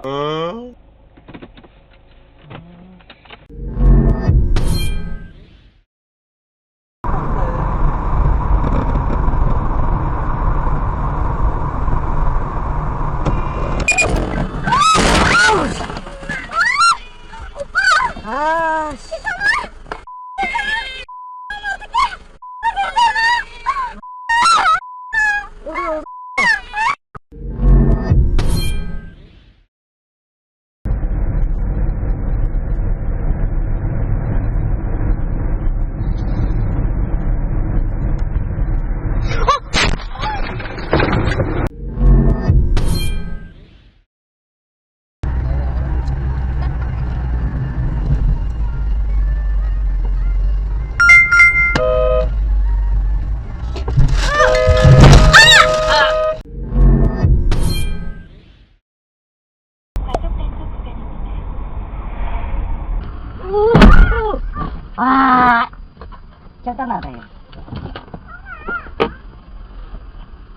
어? 아, 씨. 아, 잠깐만요.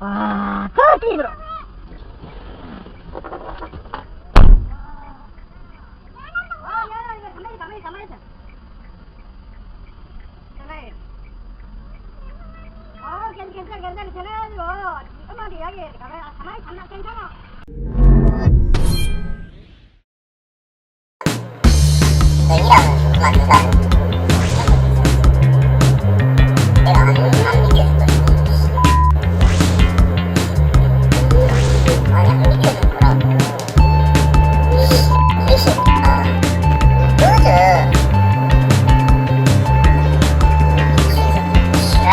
아, 그렇게 힘들어. 가만히 있어. 전화해. 괜찮아. 전화해가지고 엄마한테 이야기해. 가만히 괜찮아. 내 일하면 그만둔다. 내가 안 믿겨줄 거야. 아니, 안 믿겨줄 거라고. 이 새끼야. 그거죠. 싫어.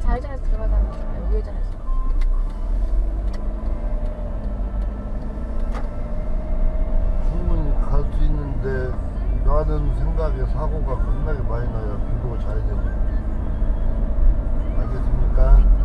좌회전해서 들어가자는 거야. 우회전해서. 충분히 갈 수 있는데 나는 생각에 사고가 겁나게 많이 나요. 비도 잘 되고. 알겠습니까?